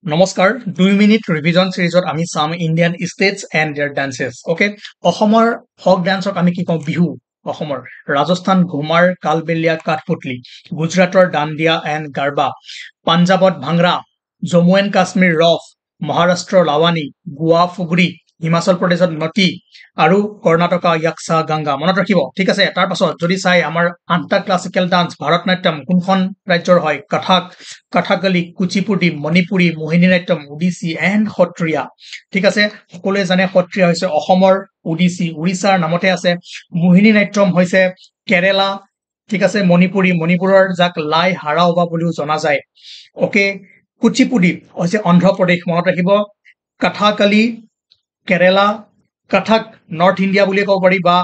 নমস্কাৰ 2 minute revision সিৰিজত আমি চাম Indian states and their dances okay অসমৰ ফক ডান্সক আমি কি কওঁ বিহু অসমৰ ৰাজস্থান ঘুমাৰ কালবেলিয়া কাঠপুতলি গুজৰাটৰ dandiya and গাৰবা পাঞ্জাবত bhangra Jammu and Kashmir roof মহাৰাষ্ট্ৰৰ লাৱানী গোৱা ফুগৰি হিমাচল প্ৰদেশত নটি আৰু কৰ্ণাটকা ইয়াক্সা গংগা মনত ৰাখিব ঠিক আছে তাৰ পাছত যদি চাই আমাৰ আঠটা ক্লাসিক্যাল ডান্স ভাৰতনাট্যম কোনখন ৰাজ্যৰ হয় কথাকলি কুচিপুডি মণিপুৰী মোহিনী নাট্যম ওডিসি এণ্ড সত্ৰীয়া ঠিক আছে সকলোৱে জানে সত্ৰীয়া হৈছে অসমৰ ওডিসি উৰিষ্যাৰ নামতে আছে মোহিনী নাট্যম হৈছে কেৰালা ঠিক আছে মণিপুৰৰ যাক লাই হাৰাওবা বুলিও জনা যায় ওকে কুচিপুডি হৈছে অন্ধ্ৰপ্ৰদেশ মনত ৰাখিব কথাকলি কেৰালা কথক নৰ্থ ইণ্ডিয়া বুলি ক'ব পাৰি বা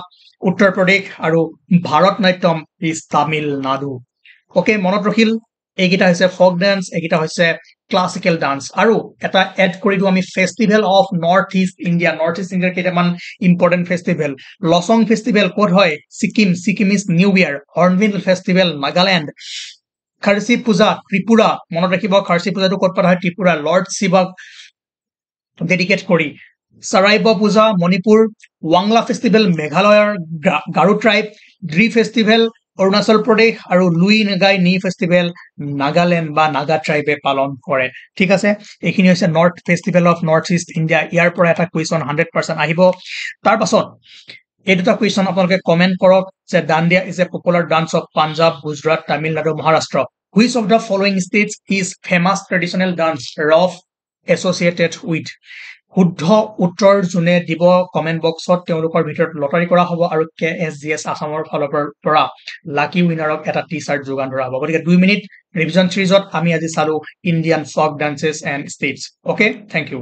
উত্তৰ প্ৰদেশ আৰু ভাৰতনাট্যম ইজ তামিলনাডু ওকে মনত ৰাখিল এইকেইটা হৈছে ফক ডান্স এইকেইটা হৈছে ক্লাসিক্যাল ডান্স আৰু এটা এড কৰি দিও আমি ফেষ্টিভেল অফ নৰ্থ ইষ্ট ইণ্ডিয়াৰ কেইটামান ইম্পৰ্টেন্ট ফেষ্টিভেল লছং ফেষ্টিভেল ক'ত হয় Sikkim is new year Hornbill festival Nagaland Kharchi Puja Tripura মনত ৰাখিব খাৰচি পূজাটো ক'ত পতা হয় ত্ৰিপুৰা লৰ্ড শিৱক ডেডিকেট কৰি Saraiba Puja, Manipur, Wangla Festival, Meghalaya, Garu tribe, Dri Festival, Arunachal Pradesh, আৰু Lui Nagai Ni Festival, Nagaland বা Naga tribe পালন কৰে ঠিক আছে এইখিনি হৈছে north festival of north east India ইয়াৰ পৰা এটা কুৱেশ্যন 100% আহিব তাৰ পাছত এই দুটা কুৱেশ্যন আপোনালোকে কমেন্ট কৰক যে dandiya is a popular dance of Punjab Gujarat Tamil Nadu Maharashtra which of the following states is famous traditional dance of associated with শুদ্ধ উত্তৰ জুনে দিব কমেন্ট বক্সত তেওঁলোকৰ ভিতৰত লটাৰী কৰা হ'ব আৰু KSGS আসামৰ ফালৰ পৰা লাকি উইনাৰক এটা টি-শাৰ্ট যোগান ধৰা হ'ব গতিকে 2 মিনিট ৰিভিজন সিৰিজত আমি আজি চালো Indian folk dances and states okay thank U